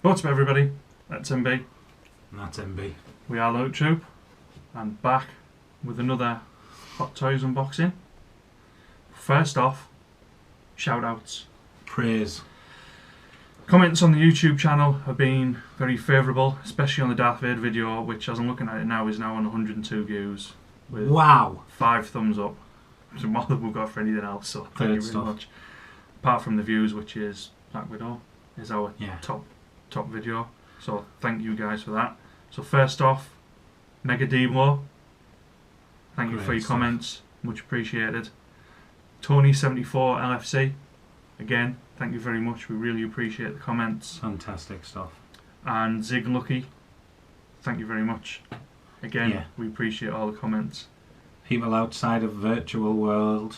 What's up everybody, that's MB. And that's MB. We are Load Troop and back with another Hot Toys unboxing. First off, shout outs. Praise. Comments on the YouTube channel have been very favourable, especially on the Darth Vader video, which as I'm looking at it now is now on 102 views. With Wow. 5 thumbs up. So more than we've got for anything else, so thank you very much. Apart from the views, which is Black Widow, is our top video. So thank you guys for that. So first off, Mega Deblo, thank you for your comments, much appreciated. Tony74 LFC, again, thank you very much, we really appreciate the comments. Fantastic stuff. And Zig Lucky, thank you very much. Again, we appreciate all the comments. People outside of virtual world,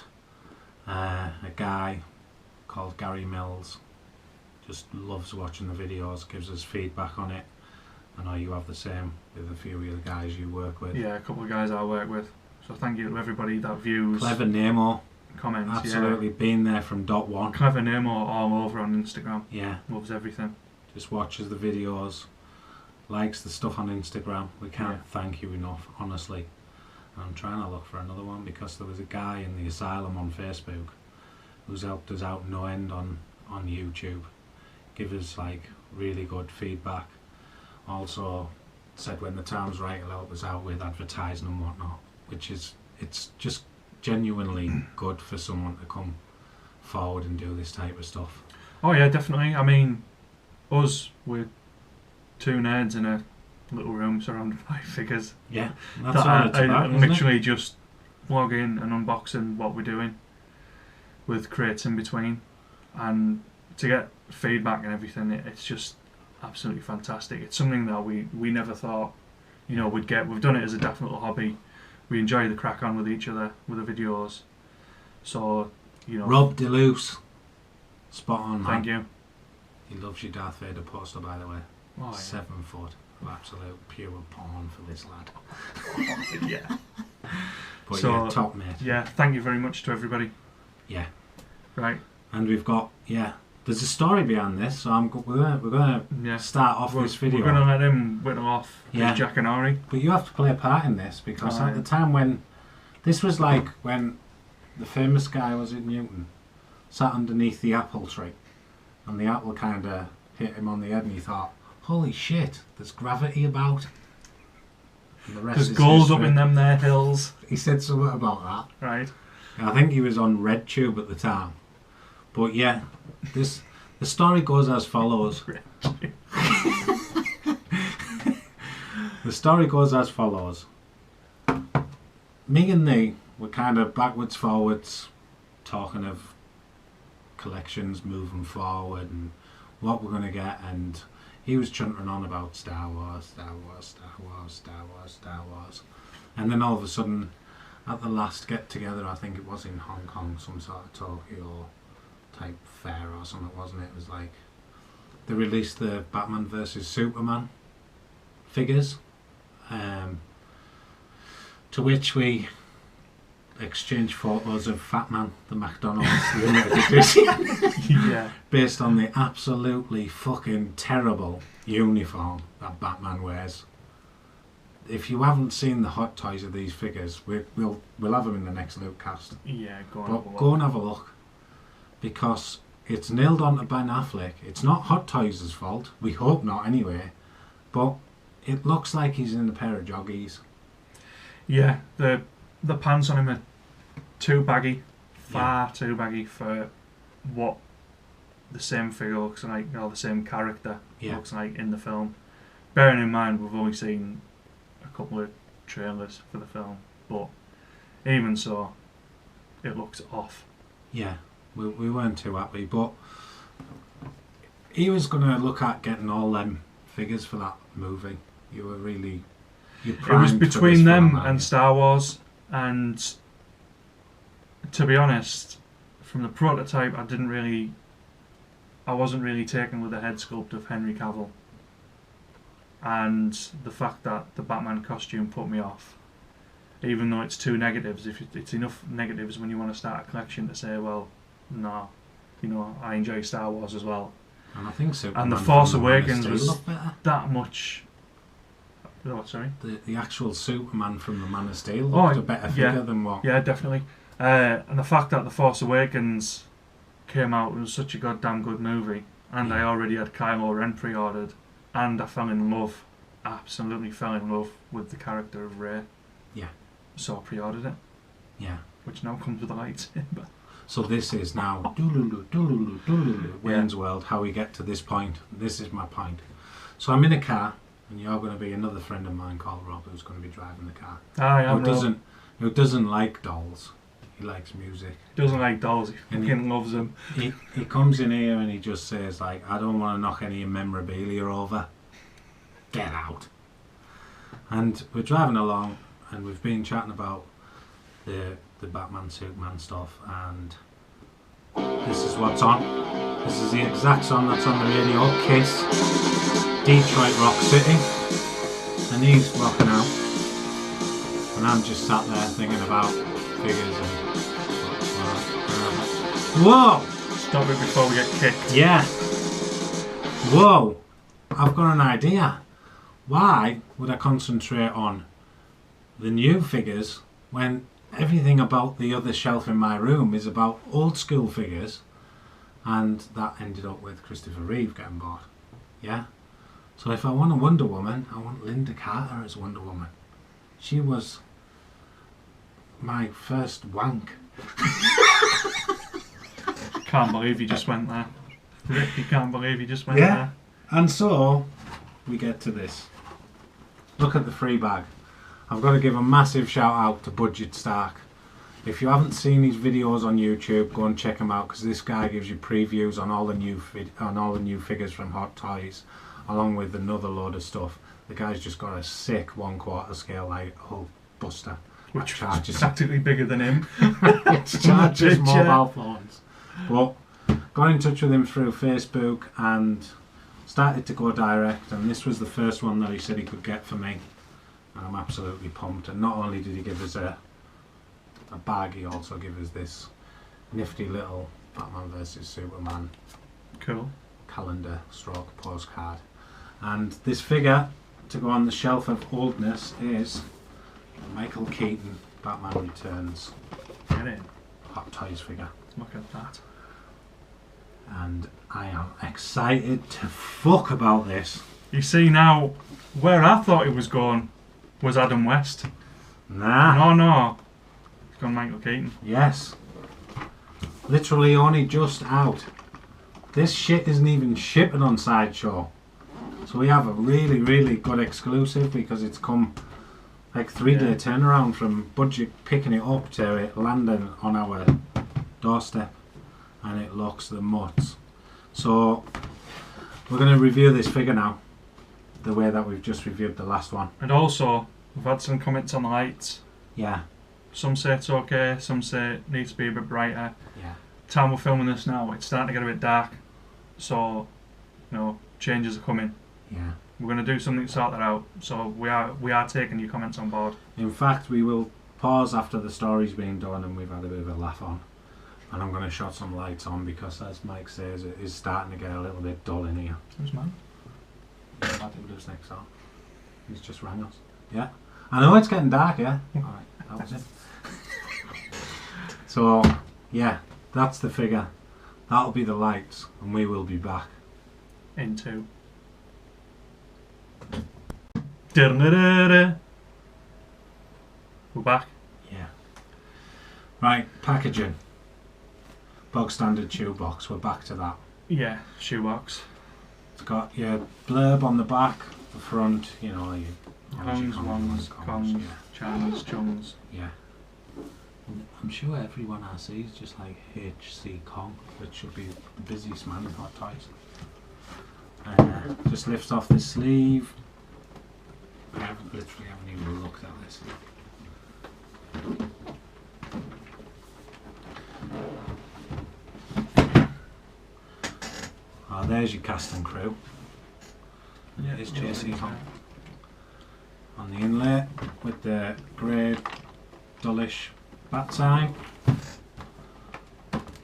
a guy called Gary Mills, just loves watching the videos, gives us feedback on it. I know you have the same with a few of the guys you work with. Yeah, a couple of guys I work with. So thank you to everybody that views. Clever Nemo. Comments, absolutely been there from dot one. Clever Nemo all over on Instagram. Yeah. Loves everything. Just watches the videos, likes the stuff on Instagram. We can't thank you enough, honestly. I'm trying to look for another one because there was a guy in the asylum on Facebook who's helped us out no end on YouTube. Give us like really good feedback. Also said when the time's right he'll help us out with advertising and whatnot, which is, it's just genuinely good for someone to come forward and do this type of stuff. Oh yeah, definitely. I mean, us, we're two nerds in a little room surrounded by figures. Yeah, that's what it's about, isn't literally it? just log in and unboxing what we're doing with crates in between, and to get feedback and everything, it's just absolutely fantastic. It's something that we never thought, you know, we'd get. We've done it as a daft little hobby. We enjoy the crack on with each other with the videos. So, you know, Rob Deluce, spot on, man. Thank you. He loves your Darth Vader poster, by the way. Oh, 7 foot of absolute pure porn for this lad. Yeah. But so, yeah, top mate. Yeah, thank you very much to everybody. Yeah. Right. And we've got, there's a story behind this, so we're gonna start off this video. We're gonna let him whittle off his Jack and Ari. But you have to play a part in this because at the time when this was like when the famous guy was in Newton, sat underneath the apple tree, and the apple kind of hit him on the head, and he thought, "Holy shit, there's gravity about." And the rest there's is gold history. up in them there hills. He said something about that. Right. I think he was on RedTube at the time. But yeah, the story goes as follows. The story goes as follows. Me and Lee were kind of backwards, forwards, talking of collections moving forward and what we're going to get, and he was chuntering on about Star Wars, Star Wars, Star Wars, Star Wars, Star Wars. And then all of a sudden, at the last get-together, I think it was in Hong Kong, some sort of Tokyo type fair or something, wasn't it? It was like they released the Batman vs Superman figures, to which we exchanged photos of Fat Man, the McDonald's limited edition, based on the absolutely fucking terrible uniform that Batman wears. If you haven't seen the Hot Toys of these figures, we'll have them in the next Loot cast. Yeah, go and have a look. Because it's nailed on to Ben Affleck. It's not Hot Toys' fault. We hope not anyway. But it looks like he's in a pair of joggies. Yeah, the pants on him are too baggy. Far too baggy for what the same figure looks like, or the same character looks like in the film. Bearing in mind we've only seen a couple of trailers for the film, but even so, it looks off. Yeah. We weren't too happy, but he was going to look at getting all them figures for that movie. You were really... It was between them and Star Wars, and to be honest, from the prototype I wasn't really taken with the head sculpt of Henry Cavill, and the fact that the Batman costume put me off. Even though it's 2 negatives, if it's enough negatives when you want to start a collection to say, well, no, you know, I enjoy Star Wars as well. And I think Superman and the Force from the Man of Awakens Steel was looked better. that much. What? Sorry. The actual Superman from the Man of Steel looked a better figure than what. Yeah, definitely. And the fact that the Force Awakens came out was such a goddamn good movie, and I already had Kylo Ren pre-ordered, and I fell in love, absolutely fell in love with the character of Rey. Yeah. So I pre-ordered it. Yeah. Which now comes with a lightsaber. So this is now Wayne's World, how we get to this point. This is my point. So I'm in a car, and you're going to be another friend of mine called Rob who's going to be driving the car. I am Rob. Who doesn't like dolls. He likes music. Doesn't like dolls, he fucking loves them. He comes in here and he just says, like, I don't want to knock any memorabilia over. Get out. And we're driving along, and we've been chatting about the Batman, Superman stuff, and this is what's on. This is the exact song that's on the radio, Kiss, Detroit Rock City, and he's rocking out, and I'm just sat there thinking about figures and whoa! Stop it before we get kicked. Yeah. Whoa! I've got an idea. Why would I concentrate on the new figures when everything about the other shelf in my room is about old school figures? And that ended up with Christopher Reeve getting bought. Yeah? So if I want a Wonder Woman, I want Linda Carter as Wonder Woman. She was my first wank. Can't believe you just went there. You can't believe you just went there. And so we get to this. Look at the free bag. I've got to give a massive shout out to Budget Stark. If you haven't seen his videos on YouTube, go and check him out, because this guy gives you previews on all the new figures from Hot Toys, along with another load of stuff. The guy's just got a sick 1/4 scale Hulk Buster, which is practically bigger than him. It charges mobile phones. But got in touch with him through Facebook and started to go direct, and this was the first one that he said he could get for me. And I'm absolutely pumped. And not only did he give us a bag, he also gave us this nifty little Batman vs Superman calendar stroke postcard. And this figure to go on the shelf of oldness is Michael Keaton Batman Returns. Get in. Hot Toys figure. Look at that. And I am excited to fuck about this. You see now, where I thought it was going was Adam West. Nah. No. It's gone Michael Keaton. Yes. Literally only just out. This shit isn't even shipping on Sideshow. So we have a really, really good exclusive, because it's come like 3-day turnaround from Budget picking it up to it landing on our doorstep. And it looks the mutts. So we're going to review this figure now, the way that we've just reviewed the last one. And also, we've had some comments on the lights. Yeah. Some say it's okay, some say it needs to be a bit brighter. Yeah. Time we're filming this now, it's starting to get a bit dark. So, changes are coming. Yeah. We're going to do something to sort that out. So we are taking your comments on board. In fact, we will pause after the story's been done and we've had a bit of a laugh on. And I'm going to shut some lights on, because, as Mike says, it is starting to get a little bit dull in here. Who's man? I think lives next door. He's just rang us. Yeah. I know it's getting dark, yeah? Alright, that was it. So, yeah, that's the figure. That'll be the lights, and we will be back. In 2. We're back. Yeah. Right, packaging. Bog standard shoebox, we're back to that. Yeah, shoebox. It's got your blurb on the back, the front, your Kongs, Wongs, Kongs, Chans, Chungs. Yeah. I'm sure everyone I see is just like HC Kong, which should be the busiest man in Hot Toys. Just lifts off the sleeve. I literally haven't even looked at this. Oh, there's your cast and crew. Yeah, it's JC Kong. On the inlet with the grey, dullish bat sign.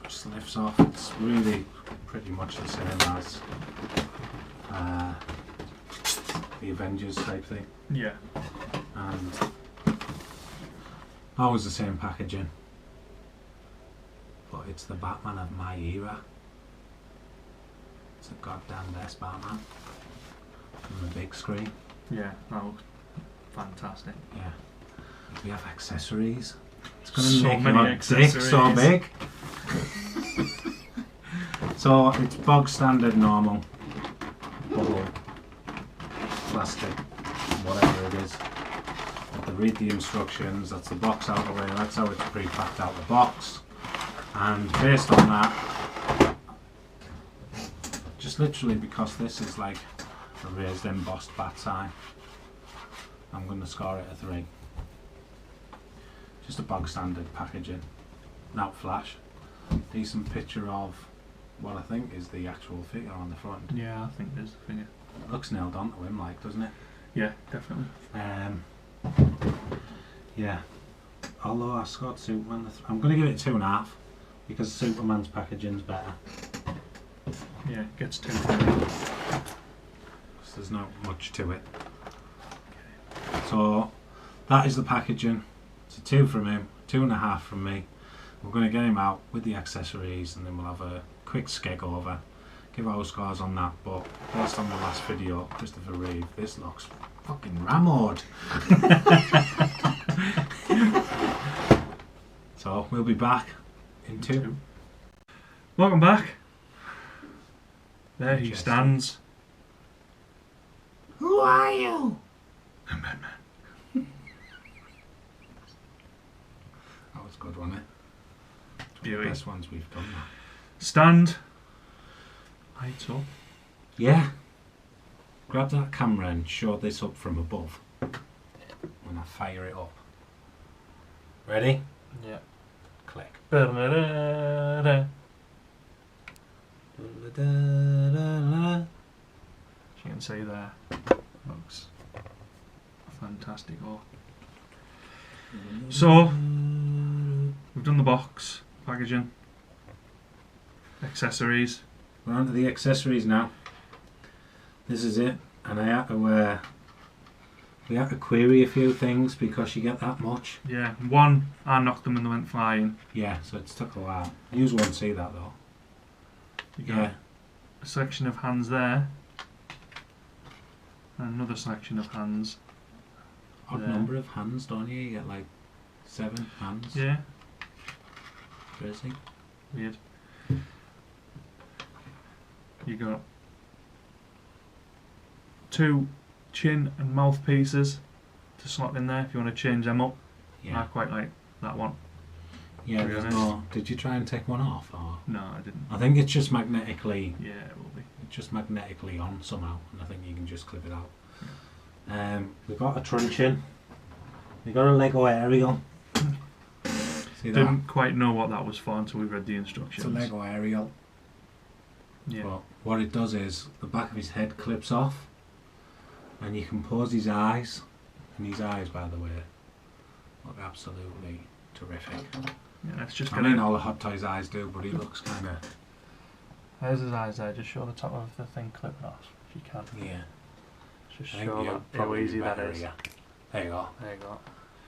Just lifts off. It's really pretty much the same as the Avengers type thing. Yeah. And always the same packaging. But it's the Batman of my era. It's a goddamn best Batman. On the big screen. Yeah, that looks fantastic. Yeah. We have accessories. It's going So to make many your dick so accessories. big. So it's bog standard normal bubble plastic, whatever it is. They read the instructions. That's the box out of the way. That's how it's pre-packed out the box. And based on that, just literally because this is like a raised embossed bat sign, I'm going to score it a 3. Just a bog standard packaging, not flash. Decent picture of what I think is the actual figure on the front. Yeah, I think there's the figure. It looks nailed on to him, like, doesn't it? Yeah, definitely. Yeah. Although I scored Superman, I'm going to give it 2.5 because Superman's packaging's better. Yeah, it gets 2. There's not much to it. So that is the packaging. It's a 2 from him, 2.5 from me. We're going to get him out with the accessories and then we'll have a quick skeg over, give our scores on that. But based on the last video, Christopher Reeve, this looks fucking rammed. So we'll be back in 2. Welcome back. There he Majestic. stands. Who are you? I'm Batman. That was good, wasn't it? Beauty. The best ones we've done now. Stand. Height up. Yeah. Grab that camera and show this up from above when I fire it up. Ready? Yeah. Click. Da-da-da-da. As you can see there, looks fantastic. Oh. So, we've done the box, packaging, accessories. We're on to the accessories now. This is it, and I had to we had to query a few things because you get that much. Yeah, one, I knocked them and they went flying. Yeah, so it's took a while. You won't see that though. You got Yeah. a section of hands there, and another section of hands. Odd there. number of hands, don't you? You get like 7 hands. Yeah, Crazy. weird. You got 2 chin and mouth pieces to slot in there if you want to change them up. I Yeah. quite like that one. Yeah, to be there's honest. no. Did you try and take one off? Or? No, I didn't. I think it's just magnetically. Yeah, it will be. It's just magnetically on somehow, and I think you can just clip it out. We've got a truncheon. We've got a Lego aerial. See that? Didn't quite know what that was for until we read the It's instructions. a Lego aerial. Yeah. But what it does is the back of his head clips off, and you can pose his eyes. And his eyes, by the way, look absolutely terrific. Yeah, it's just I gonna. mean, all the Hot Toys eyes do, but he looks kind of. There's his eyes there. Just show the top of the thing clipping off if you can. Yeah. Just I think show you'll that how probably easy be that better is. here. There you go. There you go.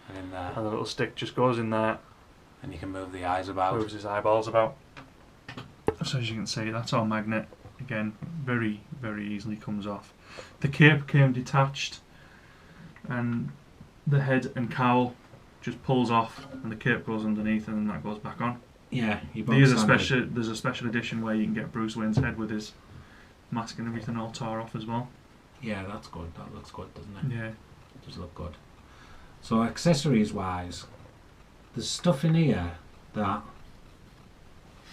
And in there, And the little stick just goes in there, and you can move the eyes about. moves his eyeballs about. So as you can see, that's all magnet. Again, very, very easily comes off. The cape came detached, and the head and cowl just pulls off, and the cape goes underneath, and then that goes back on. Yeah, you There's a special edition where you can get Bruce Wayne's head with his mask and everything all tore off as well. Yeah, that's good. That looks good, doesn't it? Yeah. It does look good. So accessories wise, there's stuff in here that,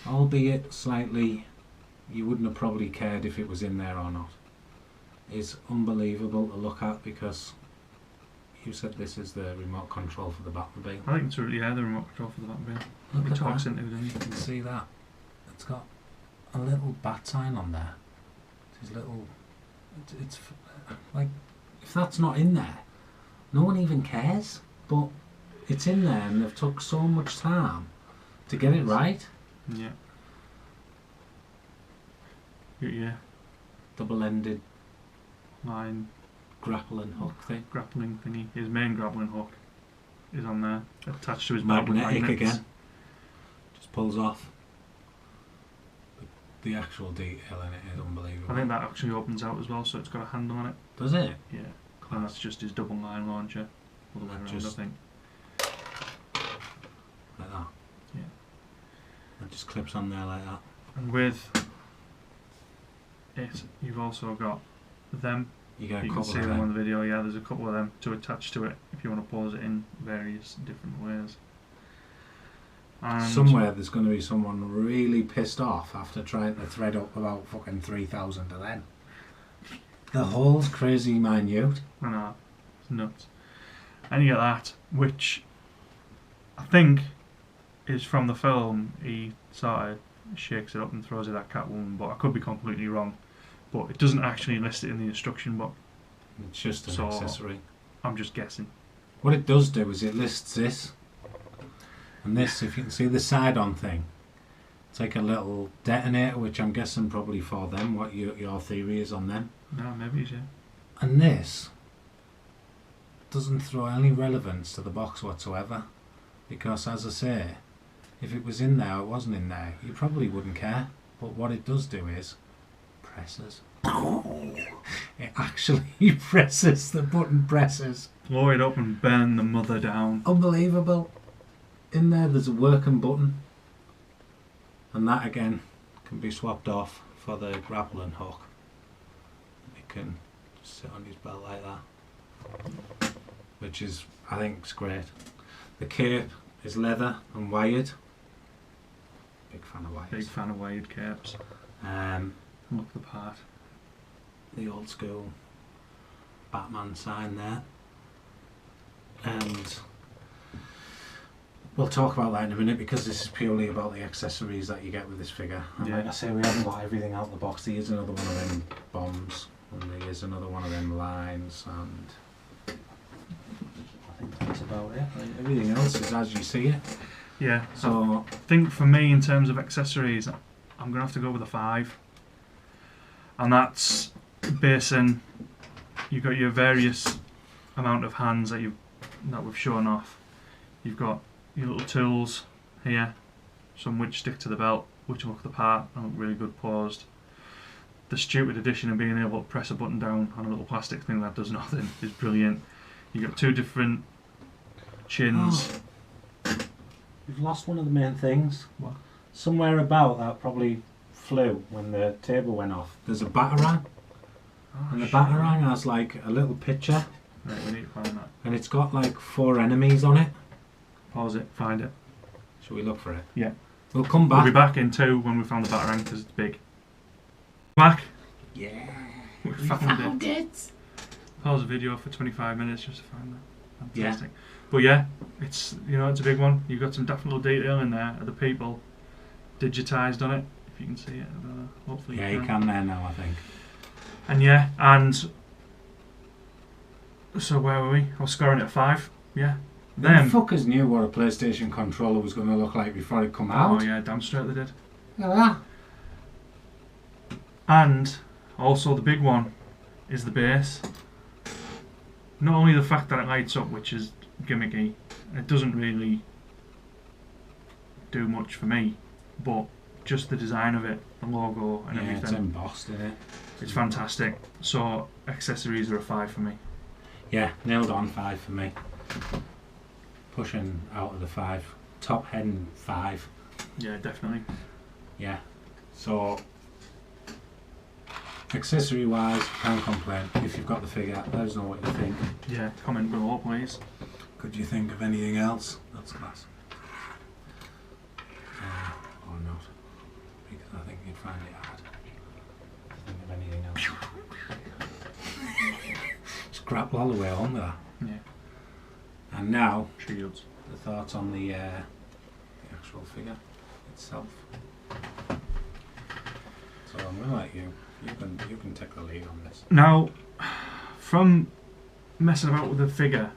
albeit slightly, you wouldn't have probably cared if it was in there or not. Is unbelievable to look at because you said this is the remote control for the Batmobile. I think it's really, yeah, the remote control for the Batmobile. Look It at talks that. into it, doesn't You it? can see that. It's got a little bat sign on there. It's little. It's like, if that's not in there, no one even cares. But it's in there, and they've took so much time to get it right. Yeah. Yeah. Double-ended line grappling hook thing. Grappling thingy. His main grappling hook is on there, attached to his magnetic again. Just pulls off. The actual detail in it is unbelievable. I think that actually opens out as well, so it's got a handle on it. Does it? Yeah. And that's just his double line launcher. All the way around, I think. Like that? Yeah. It just clips on there like that. And with it, you've also got them. You can see them on the video, yeah, there's a couple of them to attach to it if you want to pause it in various different ways. And somewhere there's going to be someone really pissed off after trying to thread up about fucking 3,000 of them. The hole's crazy minute. I know, it's nuts. And you get that, which I think is from the film. He sort of shakes it up and throws it at Catwoman, but I could be completely wrong. But it doesn't actually list it in the instruction book. It's just an accessory. I'm just guessing. What it does do is it lists this. And this, if you can see the side-on thing, it's like a little detonator, which I'm guessing probably for them, what your theory is on them. No, maybe, yeah. And this doesn't throw any relevance to the box whatsoever. Because, as I say, if it was in there or it wasn't in there, you probably wouldn't care. But what it does do is presses. It actually presses, the button presses. Blow it up and burn the mother down. Unbelievable. In there there's a working button, and that again can be swapped off for the grappling hook. It can sit on his belt like that, which is, I think, is great. The cape is leather and wired. Big fan of wires. Big fan of wired capes. Look the part. The old school Batman sign there. And we'll talk about that in a minute, because this is purely about the accessories that you get with this figure. And like I say, we haven't got everything out of the box. There is another one of them bombs, and there is another one of them lines, and I think that's about it. Like, everything else is as you see it. Yeah. So I think for me, in terms of accessories, I'm going to have to go with a 5. And that's basing, you've got your various amount of hands that we've shown off. You've got your little tools here, some which stick to the belt, which look the part and look really good posed. The stupid addition of being able to press a button down on a little plastic thing that does nothing is brilliant. You've got 2 different chins. Oh. You've lost one of the main things. What? Somewhere about that probably flew when the table went off. There's a batarang, and the batarang has like a little picture. Right, we need to find that. And it's got like 4 enemies on it. Pause it, find it. Shall we look for it? Yeah. We'll come back. We'll be back in 2 when we found the batarang, because it's big. Back. Yeah. We found it. Pause the video for 25 minutes just to find that. Fantastic. Yeah. But yeah, it's it's a big one. You've got some definite detail in there of the people digitised on it. If you can see it, hopefully. Yeah, you can there now, I think. And yeah, and so where were we? I was scoring it at 5. Yeah. Them fuckers knew what a PlayStation controller was going to look like before it come out. Oh yeah, damn straight they did. Look at that. And also the big one is the base. Not only the fact that it lights up, which is gimmicky, it doesn't really do much for me, but just the design of it, the logo and everything. It's embossed in it. It's fantastic. So accessories are a 5 for me. Yeah, nailed on 5 for me. Pushing out of the 5. Top heading 5. Yeah, definitely. Yeah. So accessory wise, can't complain. If you've got the figure, let us know what you think. Yeah, comment below please. Could you think of anything else? That's class. Or not. Because I think you'd find it hard to think of anything else. Just grapple all the way on there. Yeah. And now, Shields. The thoughts on the actual figure itself. So I'm going to let you can take the lead on this. Now, from messing about with the figure,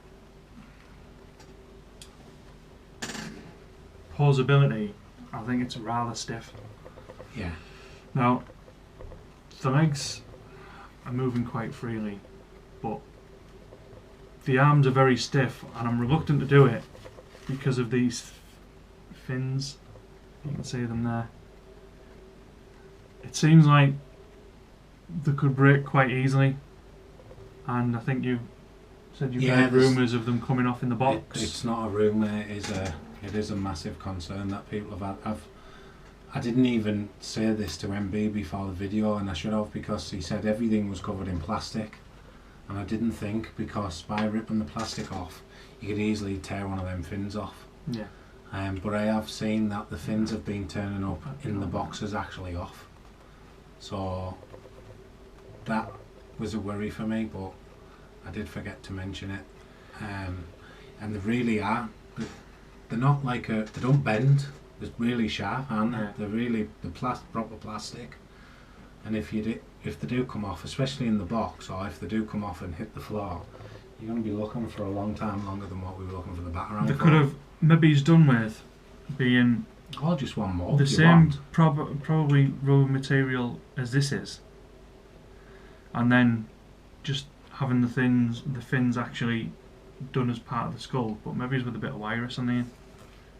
posability, I think it's rather stiff. Yeah. Now, the legs are moving quite freely, but the arms are very stiff, and I'm reluctant to do it because of these fins. You can see them there. It seems like they could break quite easily, and I think you said you've heard rumours of them coming off in the box. It's not a rumour, it is a massive concern that people have had. I didn't even say this to MB before the video, and I should have, because he said everything was covered in plastic, and I didn't think, because by ripping the plastic off you could easily tear one of them fins off. Yeah. But I have seen that the fins have been turning up in the boxes actually off, so that was a worry for me, but I did forget to mention it. And they really are, they're not like they don't bend. They're really sharp, aren't they? Yeah. They're really proper plastic. And if they do come off, especially in the box, or if they do come off and hit the floor, you're going to be looking for a long time longer than what we were looking for the batarang. They could have maybe he's done with being just one more. The same probably rubber material as this is, and then just having the fins actually done as part of the skull, but maybe it's with a bit of wire or something.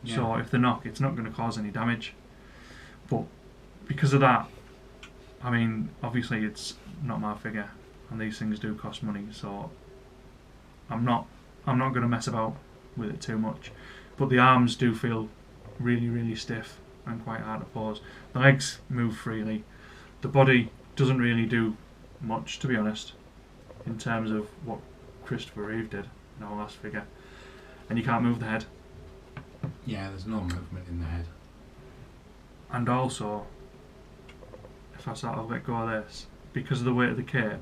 Yeah. So if they're not, it's not going to cause any damage. But because of that, I mean, obviously it's not my figure, and these things do cost money. So I'm not going to mess about with it too much. But the arms do feel really, really stiff and quite hard to pose. The legs move freely. The body doesn't really do much, to be honest, in terms of what Christopher Reeve did in our last figure. And you can't move the head. Yeah, there's no movement in the head. And also, if I sort of let go of this, because of the weight of the cape,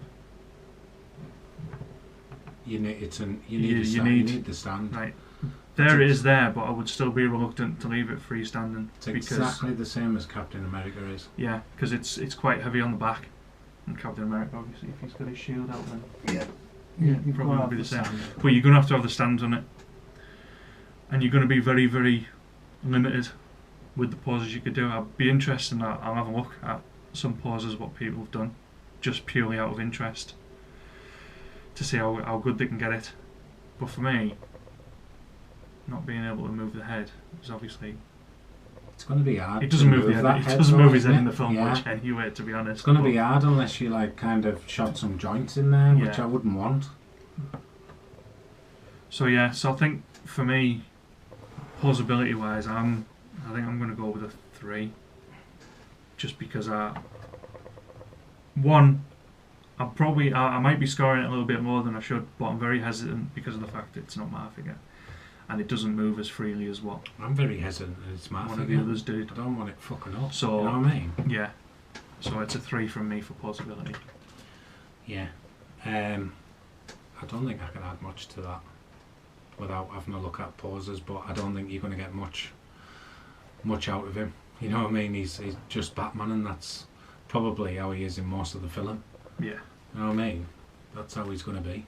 you need the stand. Right. There it is there, but I would still be reluctant to leave it freestanding. It's exactly the same as Captain America is. Yeah, because it's quite heavy on the back. And Captain America, obviously, if he's got his shield out, then yeah, probably would be the same. But you're going to have the stands on it, and you're going to be very, very limited with the poses you could do. I'd be interested. I'll have a look at some poses what people have done, just purely out of interest, to see how good they can get it. But for me, not being able to move the head is obviously. It's going to be hard. It doesn't move the head. It doesn't move his head in the film much anyway, to be honest. It's going to be hard unless you like kind of shot some joints in there, which I wouldn't want. So yeah, so I think for me, plausibility wise, I think I'm going to go with a 3, just because I might be scoring it a little bit more than I should, but I'm very hesitant because of the fact that it's not my figure. And it doesn't move as freely as what I'm very hesitant that it's my one figure. of the others did. I don't want it fucking up. So, you know what I mean? Yeah. So it's a 3 from me for plausibility. Yeah. I don't think I can add much to that without having a look at poses, but I don't think you're going to get much out of him. You know what I mean? He's just Batman, and that's probably how he is in most of the film. Yeah. You know what I mean? That's how he's going to be.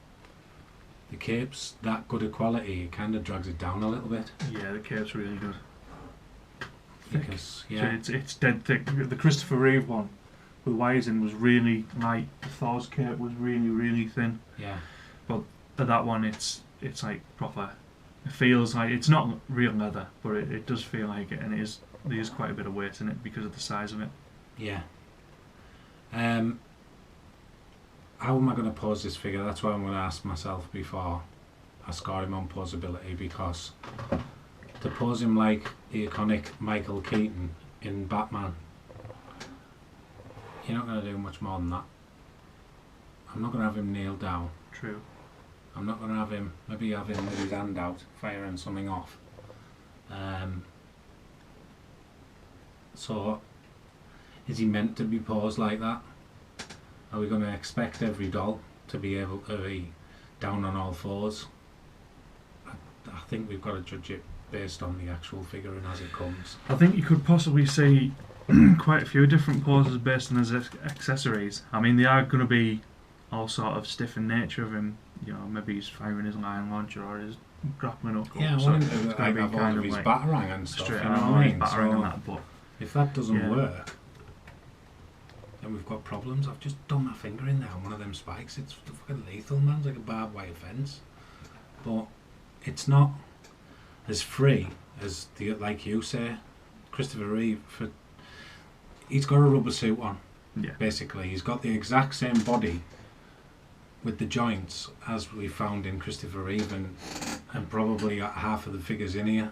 The cape's that good a quality, it kind of drags it down a little bit. Yeah, the cape's really good. Because, so it's dead thick. The Christopher Reeve one with wires in was really light. The Thor's cape was really, really thin. Yeah. But that one, it's like proper. It feels like it's not real leather, but it does feel like it, and there is quite a bit of weight in it because of the size of it. Yeah. How am I going to pose this figure? That's what I'm going to ask myself before I score him on posability, because to pose him like the iconic Michael Keaton in Batman, you're not going to do much more than that. I'm not going to have him nailed down. True. I'm not going to have him with his hand out, firing something off. So, is he meant to be posed like that? Are we going to expect every doll to be able to be down on all fours? I think we've got to judge it based on the actual figure and as it comes. I think you could possibly see quite a few different poses based on his accessories. I mean, they are going to be all sort of stiff in nature of him. You know, maybe he's firing his lion launcher or his grappling hook. Yeah, so it's going to be kind of his batarang and stuff. Straight you know what I mean? Batarang and that, but if that doesn't work, then we've got problems. I've just done my finger in there on one of them spikes. It's fucking lethal, man. It's like a barbed wire fence. But it's not as free as, like you say, Christopher Reeve. He's got a rubber suit on, basically. He's got the exact same body with the joints as we found in Christopher Reeve and probably half of the figures in here.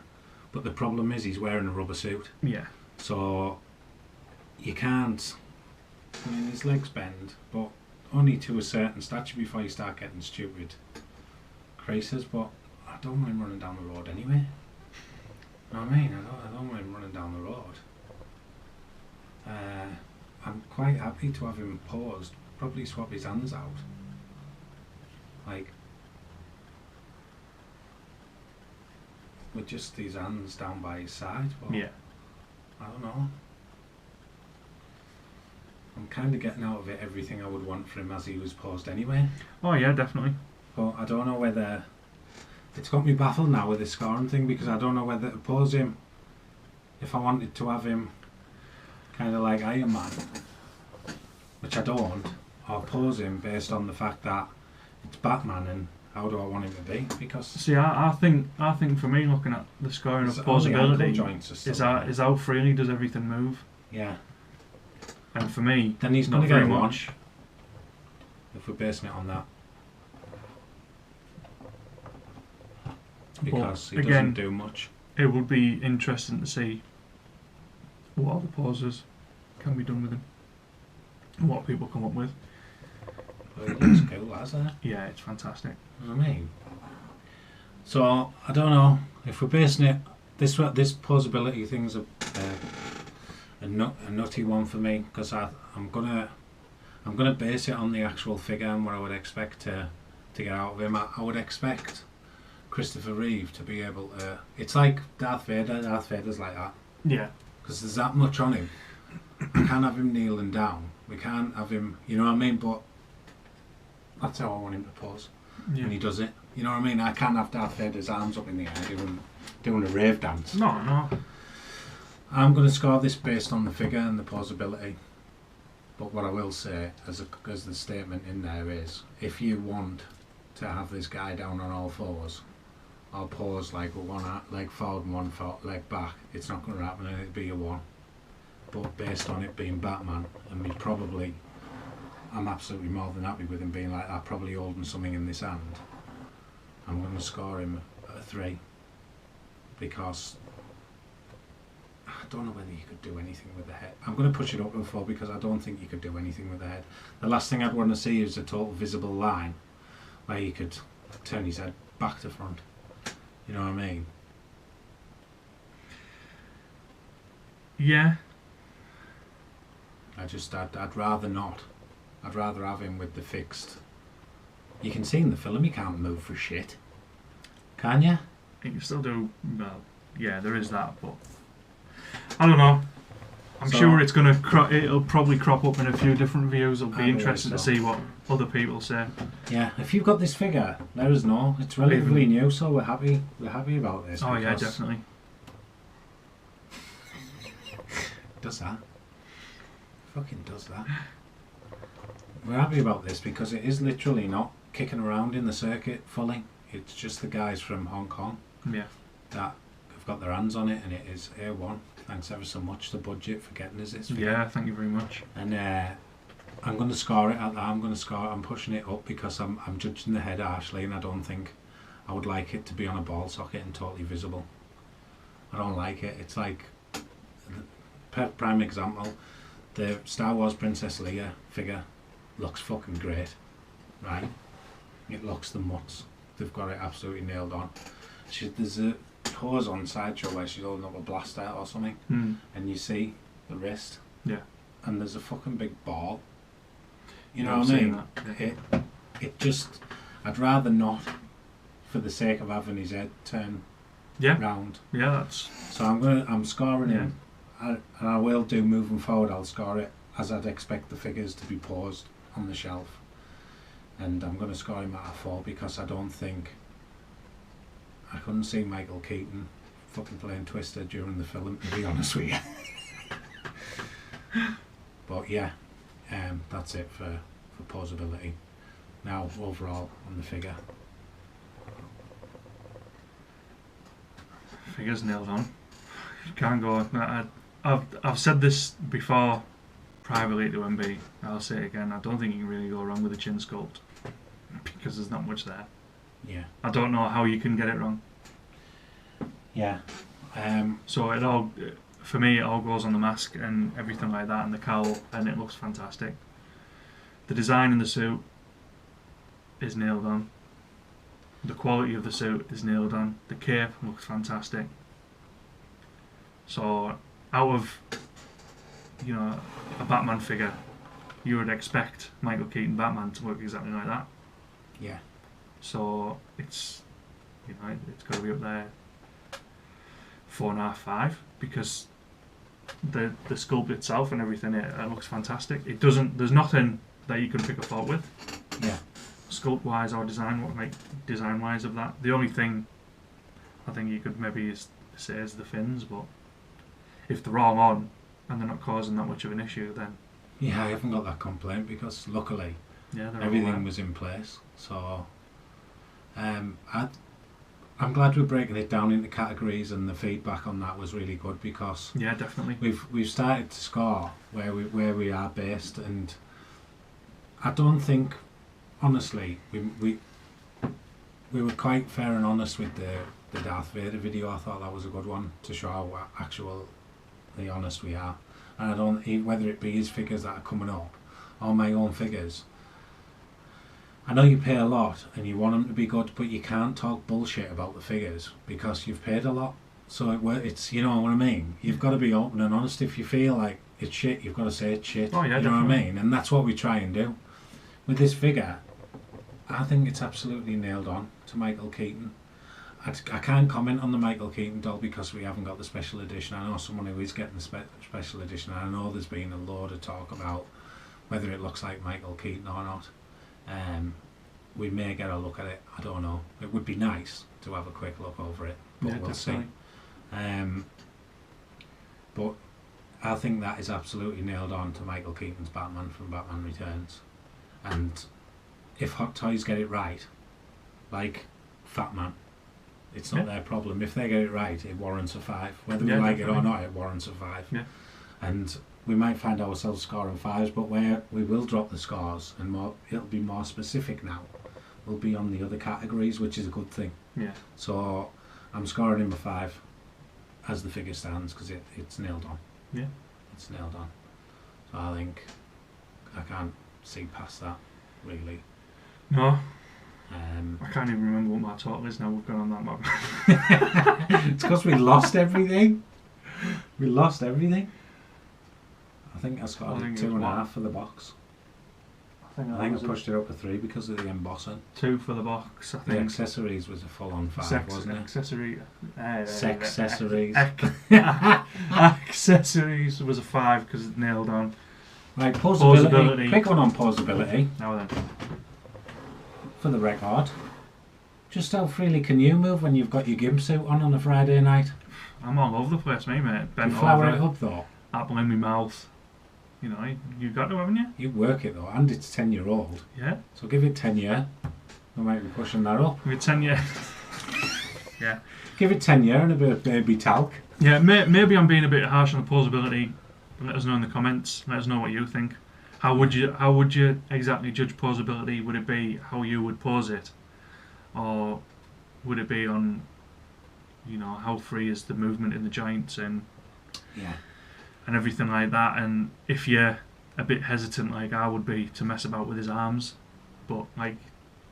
But the problem is he's wearing a rubber suit. Yeah. So you can't... I mean, his legs bend, but only to a certain stature before you start getting stupid creases. But I don't mind running down the road anyway. You know what I mean? I don't mind running down the road. I'm quite happy to have him paused. Probably swap his hands out. Like, with just his hands down by his side. But yeah. I don't know. I'm kind of getting out of it everything I would want for him as he was paused anyway. Oh yeah, definitely. But I don't know whether... It's got me baffled now with this scoring thing, because I don't know whether to pause him if I wanted to have him kind of like Iron Man, which I don't, or pause him based on the fact that it's Batman and how do I want him to be? Because see, I think for me, looking at the scoring of pausability, is how freely does everything move. Yeah. And for me, then he's not very much. If we're basing it on that, because he doesn't do much. It would be interesting to see what other pauses can be done with him, and what people come up with. Well, he looks cool, hasn't it? Yeah, it's fantastic. You know what I mean? So I don't know if we're basing it. This pausability thing's a nutty one for me, because I'm gonna base it on the actual figure and what I would expect to get out of him. I would expect Christopher Reeve to be able to... It's like Darth Vader. Darth Vader's like that. Yeah. Because there's that much on him. We can't have him kneeling down. We can't have him... You know what I mean? But that's how I want him to pose. Yeah. And he does it. You know what I mean? I can't have Darth Vader's arms up in the air doing a rave dance. No. I'm going to score this based on the figure and the posability. But what I will say, as the statement in there is, if you want to have this guy down on all fours, I'll pause like one leg forward and one leg back. It's not going to happen, and it'll be a 1. But based on it being Batman, and I'm absolutely more than happy with him being like that, probably holding something in this hand, I'm going to score him a 3. Because I don't know whether you could do anything with the head. I'm going to push it up to a 4 because I don't think you could do anything with the head. The last thing I'd want to see is a total visible line where you could turn his head back to front. You know what I mean? Yeah. I'd rather not. I'd rather have him with the fixed. You can see in the film he can't move for shit. Can you? You can still do... Well, yeah, there is that, but... I don't know. I'm sure it's going to... It'll probably crop up in a few different views. It'll be interesting to see what other people say. Yeah, if you've got this figure, let us know. It's relatively new, so we're happy about this. Oh yeah, definitely. Does that? Fucking does that. We're happy about this because it is literally not kicking around in the circuit fully. It's just the guys from Hong Kong that have got their hands on it, and it is A1. Thanks ever so much, the budget, for getting us this figure. Yeah, thank you very much. And I'm going to score it at that. I'm pushing it up because I'm judging the head harshly, and I don't think I would like it to be on a ball socket and totally visible. I don't like it. It's like, prime example, the Star Wars Princess Leia figure looks fucking great, right? It looks the mutts. They've got it absolutely nailed on. There's a pose on Sideshow where she's holding up a blaster or something, and you see the wrist, and there's a fucking big ball. You know what I mean? It just, I'd rather not, for the sake of having his head turn round. Yeah, that's... So I'm scoring him, and I will do moving forward. I'll score it as I'd expect the figures to be paused on the shelf, and I'm going to score him at a 4 because I don't think I couldn't see Michael Keaton fucking playing Twister during the film, to be honest with you. But yeah, That's it for posability. Now overall on the figure. Figure's nailed on. You can't go. I've said this before privately to MB. I'll say it again. I don't think you can really go wrong with the chin sculpt because there's not much there. Yeah. I don't know how you can get it wrong. Yeah. So it all, for me, it all goes on the mask and everything like that, and the cowl, and it looks fantastic. The design in the suit is nailed on. The quality of the suit is nailed on. The cape looks fantastic. So, out of, you know, a Batman figure, you would expect Michael Keaton Batman to look exactly like that. Yeah. So it's, you know, it's got to be up there 4.5, 5, because the sculpt itself and everything, it looks fantastic. It doesn't. There's nothing that you can pick a fault with. Yeah. Sculpt wise or design wise of that. The only thing I think you could maybe say is the fins, but if they're all on and they're not causing that much of an issue, then yeah, I haven't got that complaint because luckily everything was in place. So I'm glad we're breaking it down into categories, and the feedback on that was really good because yeah, definitely we've started to score where we are based, and I don't think, honestly, we were quite fair and honest with the Darth Vader video. I thought that was a good one to show how actually honest we are. And I don't, whether it be his figures that are coming up or my own figures, I know you pay a lot and you want them to be good, but you can't talk bullshit about the figures because you've paid a lot. So it's, you know what I mean? You've got to be open and honest. If you feel like it's shit, you've got to say it's shit. Oh, yeah, you know what I mean? And that's what we try and do. With this figure, I think it's absolutely nailed on to Michael Keaton. I can't comment on the Michael Keaton doll because we haven't got the special edition. I know someone who is getting the special edition. I know there's been a load of talk about whether it looks like Michael Keaton or not. We may get a look at it. I don't know. It would be nice to have a quick look over it, but yeah, we'll definitely see. But I think that is absolutely nailed on to Michael Keaton's Batman from Batman Returns. And if Hot Toys get it right, like Fat Man, it's not their problem. If they get it right, it warrants a 5. Whether we like it or not, it warrants a 5. Yeah. And we might find ourselves scoring 5s, but where we will drop the scores and it'll be more specific now. We'll be on the other categories, which is a good thing. Yeah. So I'm scoring him a 5 as the figure stands because it's nailed on. Yeah. It's nailed on. So I think I can't see past that, really. No. I can't even remember what my total is now. We've gone on that map. It's because we lost everything. We lost everything. I think I scored 2.5 for the box. I think I pushed it up to 3 because of the embossing. 2 for the box, I think. The accessories was a full-on 5, wasn't it? Accessories was a 5 because it's nailed on. Right, posability. Quick one on posability. Now then. For the record, just how freely can you move when you've got your gimp suit on a Friday night? I'm all over the place, mate. Bent you flower over it up though. Apple in my mouth. You know, you've got to, haven't you? You work it though, and it's 10-year-old. Yeah. So give it 10 year. We might be pushing that up. Give it 10 year. Yeah. Give it 10 year and a bit of baby talc. Yeah, maybe I'm being a bit harsh on the posability. Let us know in the comments. Let us know what you think. How would you exactly judge posability? Would it be how you would pose it, or would it be on, you know, how free is the movement in the joints and everything like that? And if you're a bit hesitant, like I would be, to mess about with his arms, but like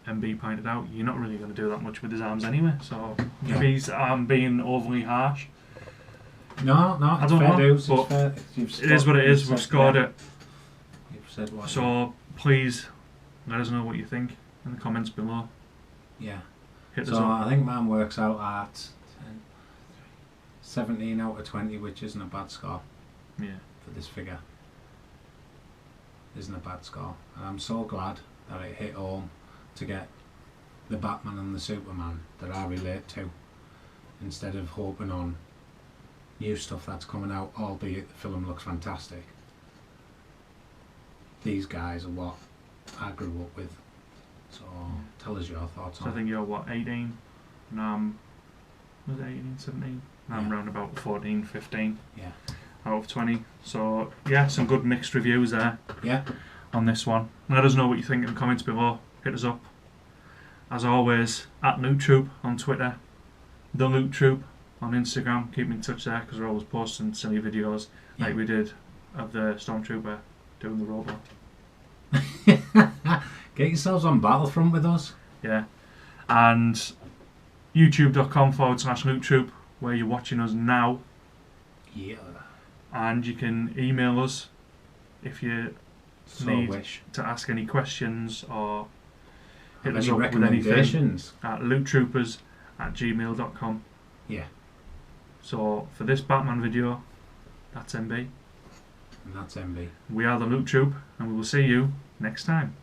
MB pointed out, you're not really going to do that much with his arms anyway. So maybe I'm being overly harsh. No, I don't know. But it is what it is. We've scored it. So please let us know what you think in the comments below. Yeah. Hit so us up. I think mine works out at 17 out of 20, which isn't a bad score. Yeah. For this figure. Isn't a bad score. And I'm so glad that it hit home to get the Batman and the Superman that I relate to, instead of hoping on new stuff that's coming out, albeit the film looks fantastic. these guys are what I grew up with. So tell us your thoughts So on I think you're what, 18? And I'm, was it 18, 17? And I'm around about 14, 15. Yeah. Out of 20. So yeah, some good mixed reviews there. Yeah. On this one. Let us know what you think in the comments below. Hit us up. As always, at Loot Troop on Twitter, The Loot Troop on Instagram. Keep in touch there because we're always posting silly videos like we did of the Stormtrooper doing the robot. Get yourselves on Battlefront with us. Yeah. And youtube.com/Loot Troop where you're watching us now. Yeah. And you can email us if you need to ask any questions or hit us up with anything at loottroopers@gmail.com. Yeah. So for this Batman video, that's MB. And that's MB. We are the Loot Troop, and we will see you next time.